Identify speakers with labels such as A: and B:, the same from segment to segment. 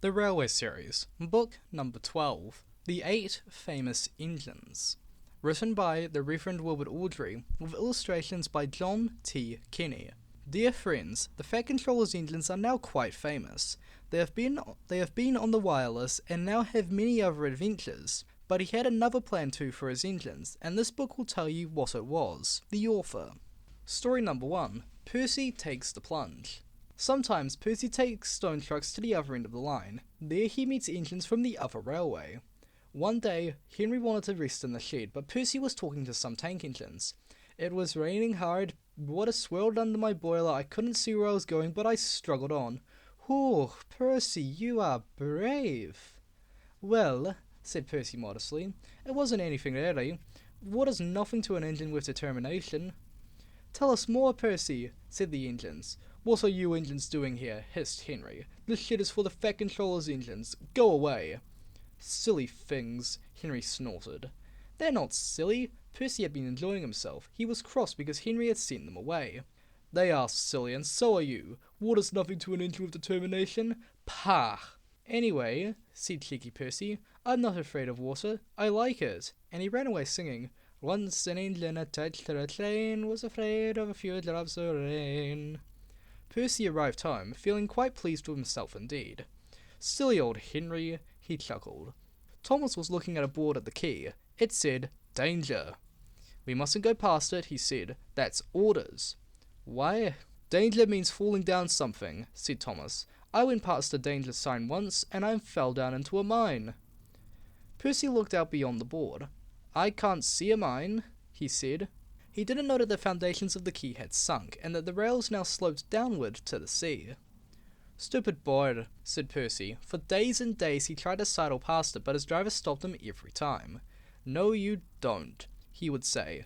A: The Railway Series, Book Number 12, The 8 Famous Engines. Written by the Reverend Wilbert Awdry, with illustrations by John T. Kenny. Dear friends, the Fat Controller's engines are now quite famous. They have been on the wireless and now have many other adventures. But he had another plan too for his engines, and this book will tell you what it was. The author. Story number 1. Percy takes the plunge. Sometimes Percy takes stone trucks to the other end of the line. There he meets engines from the other railway. One day, Henry wanted to rest in the shed, but Percy was talking to some tank engines. It was raining hard, water swirled under my boiler, I couldn't see where I was going, but I struggled on. "Oh, Percy, you are brave." "Well," said Percy modestly, "it wasn't anything really. Water's nothing to an engine with determination." "Tell us more, Percy," said the engines. "What are you engines doing here?" hissed Henry. "This shed is for the Fat Controller's engines. Go away." "Silly things," Henry snorted. "They're not silly." Percy had been enjoying himself. He was cross because Henry had sent them away. "They are silly, and so are you. Water's nothing to an engine with determination. Pah!" "Anyway," said cheeky Percy, "I'm not afraid of water. I like it." And he ran away singing, "Once an engine attached to a train was afraid of a few drops of rain." Percy arrived home, feeling quite pleased with himself indeed. "Silly old Henry," he chuckled. Thomas was looking at a board at the quay. It said, "Danger." "We mustn't go past it," he said. "That's orders." "Why?" "Danger means falling down something," said Thomas. "I went past a danger sign once, and I fell down into a mine." Percy looked out beyond the board. "I can't see a mine," he said. He didn't know that the foundations of the quay had sunk, and that the rails now sloped downward to the sea. "Stupid boy," said Percy. For days and days he tried to sidle past it, but his driver stopped him every time. "No, you don't," he would say.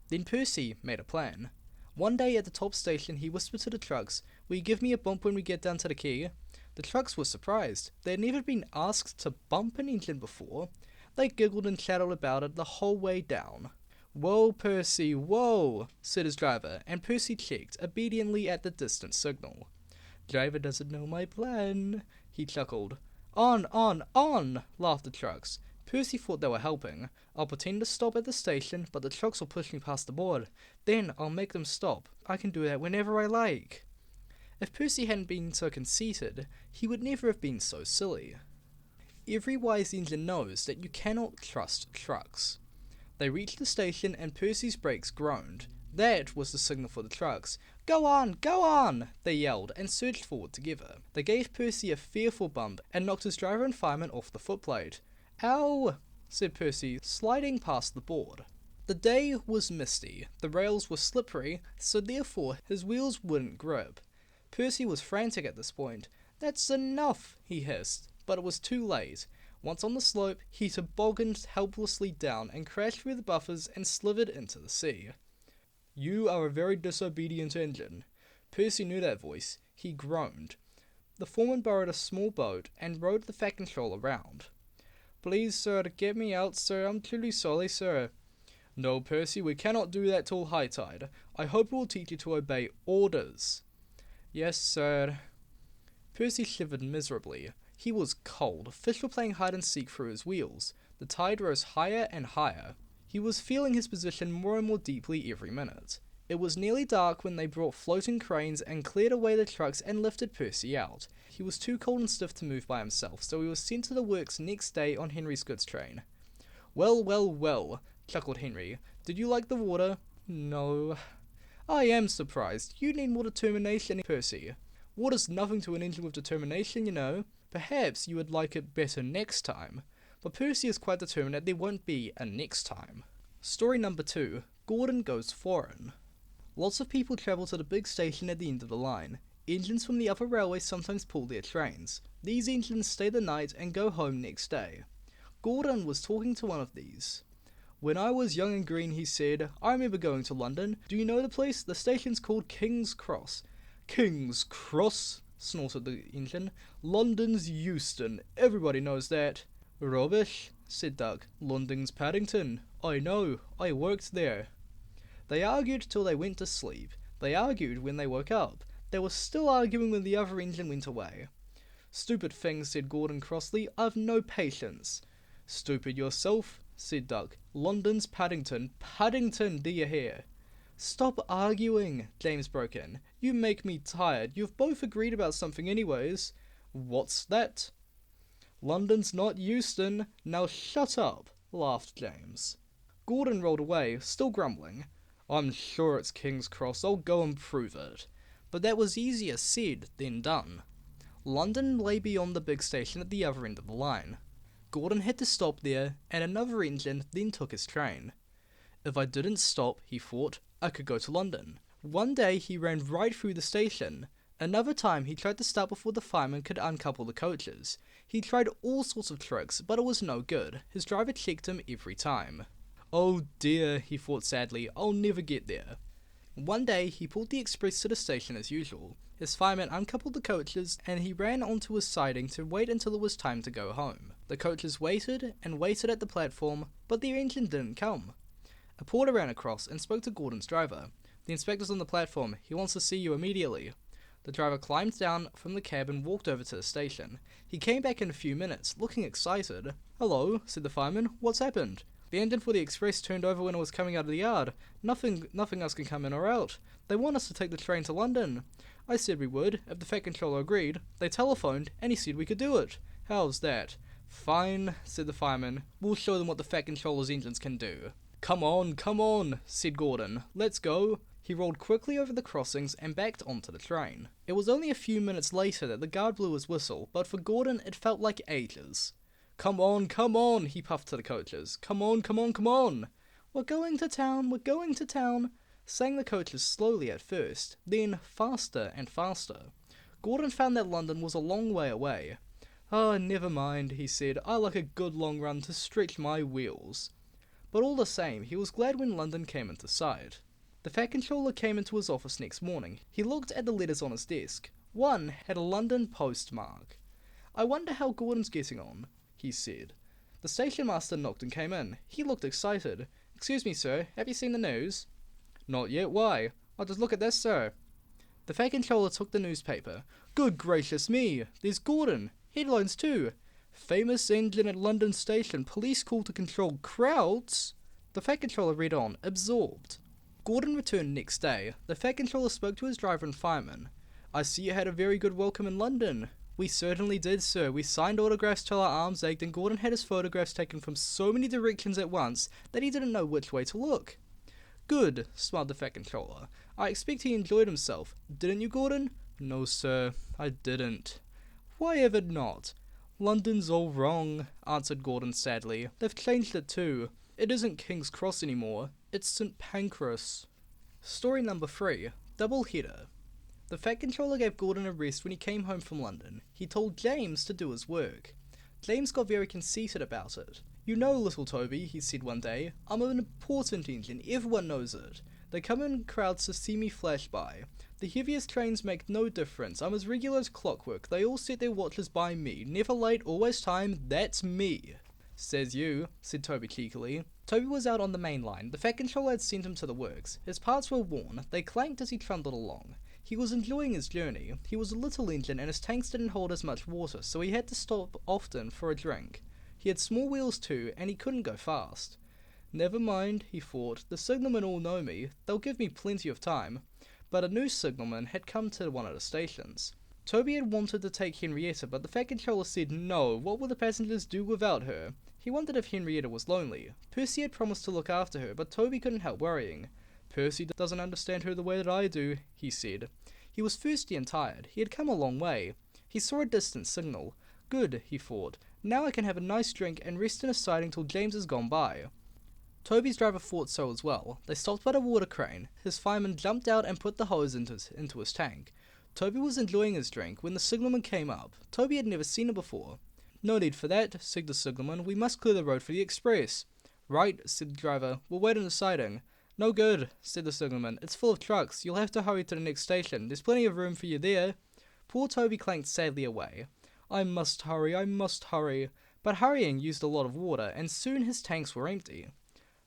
A: Then Percy made a plan. One day at the top station he whispered to the trucks, "Will you give me a bump when we get down to the quay?" The trucks were surprised. They had never been asked to bump an engine before. They giggled and chatted about it the whole way down. "Whoa, Percy, whoa," said his driver, and Percy checked obediently at the distant signal. "Driver doesn't know my plan," he chuckled. On, laughed the trucks. Percy thought they were helping. "I'll pretend to stop at the station, but the trucks will push me past the board. Then I'll make them stop. I can do that whenever I like." If Percy hadn't been so conceited, he would never have been so silly. Every wise engine knows that you cannot trust trucks. They reached the station and Percy's brakes groaned. That was the signal for the trucks. Go on!" they yelled and surged forward together. They gave Percy a fearful bump and knocked his driver and fireman off the footplate. "Ow!" said Percy, sliding past the board. The day was misty, the rails were slippery, so therefore his wheels wouldn't grip. Percy was frantic at this point. "That's enough," he hissed, but it was too late. Once on the slope, he tobogganed helplessly down and crashed through the buffers and slithered into the sea. "You are a very disobedient engine." Percy knew that voice. He groaned. The foreman borrowed a small boat and rowed the Fat Controller round. "Please, sir, get me out, sir. I'm truly sorry, sir." "No, Percy, we cannot do that till high tide. I hope it will teach you to obey orders." "Yes, sir." Percy shivered miserably. He was cold. Fish were playing hide and seek through his wheels. The tide rose higher and higher. He was feeling his position more and more deeply every minute. It was nearly dark when they brought floating cranes and cleared away the trucks and lifted Percy out. He was too cold and stiff to move by himself, so he was sent to the works next day on Henry's goods train. Well, chuckled Henry. "Did you like the water?" "No." "I am surprised. You need more determination, Percy. Water's nothing to an engine with determination, you know. Perhaps you would like it better next time." But Percy is quite determined that there won't be a next time. Story number 2. Gordon Goes Foreign. Lots of people travel to the big station at the end of the line. Engines from the other railways sometimes pull their trains. These engines stay the night and go home next day. Gordon was talking to one of these. "When I was young and green," he said, "I remember going to London. Do you know the place? The station's called King's Cross." "King's Cross?" snorted the engine. "London's Euston. Everybody knows that." "Rubbish," said Doug. "London's Paddington. I know. I worked there." They argued till they went to sleep. They argued when they woke up. They were still arguing when the other engine went away. Stupid thing, said Gordon crossly. I've no patience. Stupid yourself, said Duck. London's Paddington. Paddington, do you hear? Stop arguing, James broke in. You make me tired. You've both agreed about something anyways. What's that? London's not Euston. Now shut up, laughed James. Gordon rolled away, still grumbling. I'm sure it's King's Cross. I'll go and prove it. But that was easier said than done. London lay beyond the big station at the other end of the line. Gordon had to stop there, and another engine then took his train. If I didn't stop, he thought, I could go to London. One day he ran right through the station. Another time he tried to stop before the fireman could uncouple the coaches. He tried all sorts of tricks, but it was no good. His driver checked him every time. Oh dear, he thought sadly, I'll never get there. One day he pulled the express to the station as usual. His fireman uncoupled the coaches, and he ran onto his siding to wait until it was time to go home. The coaches waited and waited at the platform, but their engine didn't come. A porter ran across and spoke to Gordon's driver. The inspector's on the platform. He wants to see you immediately. The driver climbed down from the cab and walked over to the station. He came back in a few minutes, looking excited. Hello, said the fireman. What's happened? The engine for the express turned over when it was coming out of the yard. Nothing else can come in or out. They want us to take the train to London. I said we would, if the Fat Controller agreed. They telephoned, and he said we could do it. How's that? Fine, said the fireman. We'll show them what the Fat Controller's engines can do. Come on, said Gordon. Let's go. He rolled quickly over the crossings and backed onto the train. It was only a few minutes later that the guard blew his whistle, but for Gordon it felt like ages. Come on, he puffed to the coaches. Come on. We're going to town, sang the coaches slowly at first, then faster and faster. Gordon found that London was a long way away. Oh, never mind, he said. I like a good long run to stretch my wheels. But all the same, he was glad when London came into sight. The Fat Controller came into his office next morning. He looked at the letters on his desk. One had a London postmark. I wonder how Gordon's getting on, he said. The station master knocked and came in. He looked excited. Excuse me, sir, have you seen the news? Not yet, why? I'll just look at this, sir. The Fat Controller took the newspaper. Good gracious me, there's Gordon. Headlines too. Famous engine at London station, police call to control crowds. The Fat Controller read on, absorbed. Gordon returned next day. The Fat Controller spoke to his driver and fireman. I see you had a very good welcome in London. We certainly did, sir. We signed autographs till our arms ached, and Gordon had his photographs taken from so many directions at once that he didn't know which way to look. Good, smiled the Fat Controller. I expect he enjoyed himself. Didn't you, Gordon? No, sir, I didn't. Why ever not? London's all wrong, answered Gordon sadly. They've changed it too. It isn't King's Cross anymore. It's St. Pancras. Story number 3. Double header. The Fat Controller gave Gordon a rest when he came home from London. He told James to do his work. James got very conceited about it. You know, little Toby, he said one day, I'm an important engine, everyone knows it. They come in crowds to see me flash by. The heaviest trains make no difference, I'm as regular as clockwork, they all set their watches by me, never late, always time, that's me. Says you, said Toby cheekily. Toby was out on the main line. The Fat Controller had sent him to the works. His parts were worn, they clanked as he trundled along. He was enjoying his journey. He was a little engine and his tanks didn't hold as much water, so he had to stop often for a drink. He had small wheels too, and he couldn't go fast. Never mind, he thought, the signalmen all know me, they'll give me plenty of time. But a new signalman had come to one of the stations. Toby had wanted to take Henrietta, but the Fat Controller said no, what would the passengers do without her? He wondered if Henrietta was lonely. Percy had promised to look after her, but Toby couldn't help worrying. Percy doesn't understand her the way that I do, he said. He was thirsty and tired. He had come a long way. He saw a distant signal. Good, he thought. Now I can have a nice drink and rest in a siding till James has gone by. Toby's driver thought so as well. They stopped by the water crane. His fireman jumped out and put the hose into his tank. Toby was enjoying his drink when the signalman came up. Toby had never seen him before. No need for that, said the signalman. We must clear the road for the express. Right, said the driver. We'll wait in the siding. No good, said the signalman. It's full of trucks. You'll have to hurry to the next station. There's plenty of room for you there. Poor Toby clanked sadly away. I must hurry. But hurrying used a lot of water, and soon his tanks were empty.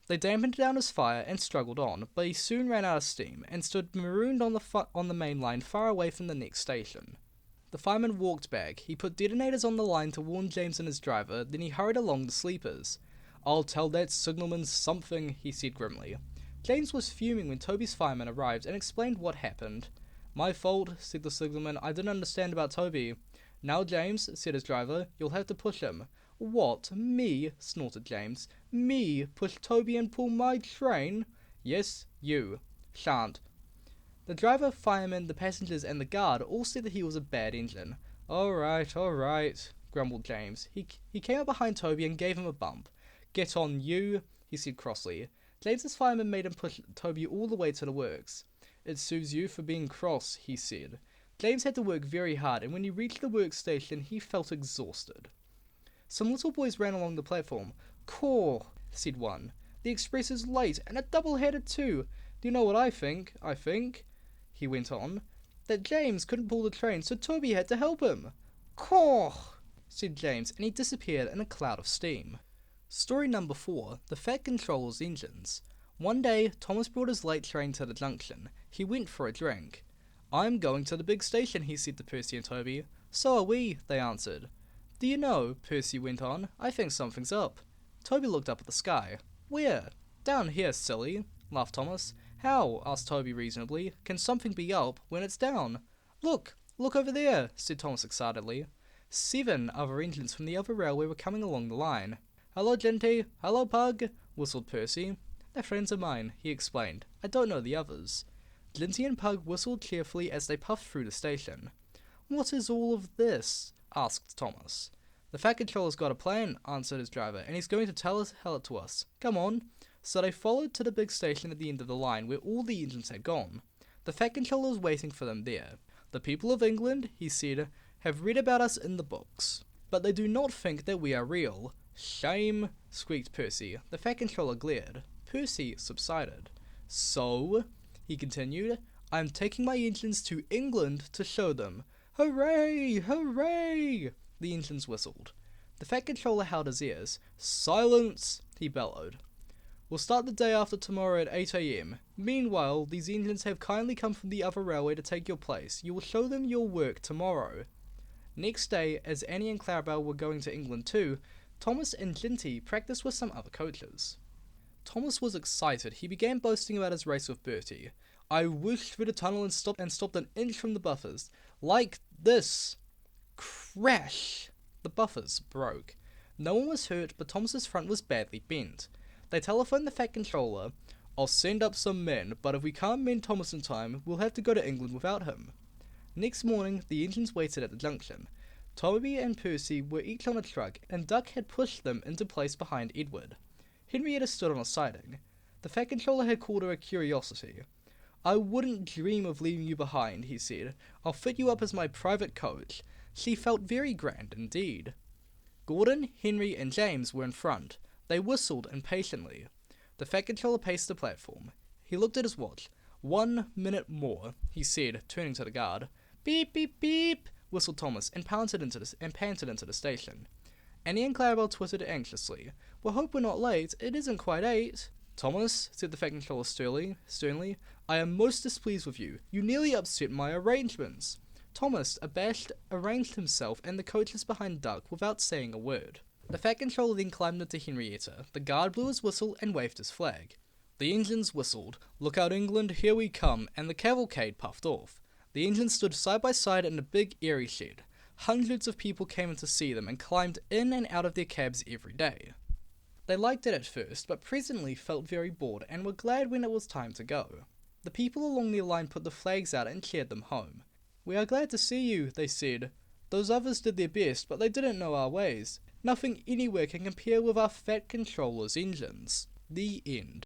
A: They dampened down his fire and struggled on, but he soon ran out of steam, and stood marooned on the main line far away from the next station. The fireman walked back. He put detonators on the line to warn James and his driver, then he hurried along the sleepers. "I'll tell that signalman something," he said grimly. James was fuming when Toby's fireman arrived and explained what happened. "My fault," said the signalman. "I didn't understand about Toby." "Now, James," said his driver, "you'll have to push him." "What, me?" snorted James. "Me push Toby and pull my train?" "Yes, you. Shan't." The driver, fireman, the passengers, and the guard all said that he was a bad engine. All right, grumbled James. He came up behind Toby and gave him a bump. "Get on, you," he said crossly. James's fireman made him push Toby all the way to the works. "It suits you for being cross," he said. James had to work very hard, and when he reached the workstation, he felt exhausted. Some little boys ran along the platform. "Caw," said one. "The express is late, and a double-headed too. Do you know what I think? I think," he went on, "that James couldn't pull the train, so Toby had to help him." "Caw," said James, and he disappeared in a cloud of steam. Story number 4. The Fat Controller's Engines. One day, Thomas brought his late train to the junction. He went for a drink. "I'm going to the big station," he said to Percy and Toby. "So are we," they answered. "Do you know," Percy went on, "I think something's up." Toby looked up at the sky. "Where?" "Down here, silly," laughed Thomas. "How?" asked Toby reasonably. "Can something be up when it's down?" Look over there," said Thomas excitedly. 7 other engines from the other railway were coming along the line. "Hello, Genty. Hello, Pug," whistled Percy. "They're friends of mine," he explained. "I don't know the others." Genty and Pug whistled cheerfully as they puffed through the station. "What is all of this?" asked Thomas. "The Fat Controller's got a plan," answered his driver, "and he's going to tell it to us. Come on." So they followed to the big station at the end of the line where all the engines had gone. The Fat Controller was waiting for them there. "The people of England," he said, "have read about us in the books, but they do not think that we are real." "Shame," squeaked Percy. The Fat Controller glared. Percy subsided. "So," he continued, "I am taking my engines to England to show them. Hooray! Hooray!" The engines whistled. The Fat Controller held his ears. "Silence!" he bellowed. "We'll start the day after tomorrow at 8 a.m. Meanwhile, these engines have kindly come from the other railway to take your place. You will show them your work tomorrow." Next day, as Annie and Clarabelle were going to England too, Thomas and Ginty practiced with some other coaches. Thomas was excited. He began boasting about his race with Bertie. "I whooshed through the tunnel and stopped an inch from the buffers. Like this." Crash! The buffers broke. No one was hurt, but Thomas's front was badly bent. They telephoned the Fat Controller. "I'll send up some men, but if we can't mend Thomas in time, we'll have to go to England without him." Next morning, the engines waited at the junction. Toby and Percy were each on a truck, and Duck had pushed them into place behind Edward. Henrietta stood on a siding. The Fat Controller had called her a curiosity. "I wouldn't dream of leaving you behind," he said. "I'll fit you up as my private coach." She felt very grand indeed. Gordon, Henry, and James were in front. They whistled impatiently. The Fat Controller paced the platform. He looked at his watch. 1 minute more," he said, turning to the guard. "Beep, beep, beep," whistled Thomas, and panted into the station. Annie and Clarabelle twittered anxiously. "We hope we're not late. It isn't quite 8. "Thomas," said the Fat Controller sternly, "I am most displeased with you. You nearly upset my arrangements." Thomas, abashed, arranged himself and the coaches behind Duck without saying a word. The Fat Controller then climbed into Henrietta. The guard blew his whistle and waved his flag. The engines whistled. "Look out, England, here we come," and the cavalcade puffed off. The engines stood side by side in a big airy shed. Hundreds of people came in to see them and climbed in and out of their cabs every day. They liked it at first, but presently felt very bored and were glad when it was time to go. The people along their line put the flags out and cheered them home. "We are glad to see you," they said. "Those others did their best, but they didn't know our ways. Nothing anywhere can compare with our Fat Controller's engines." The end.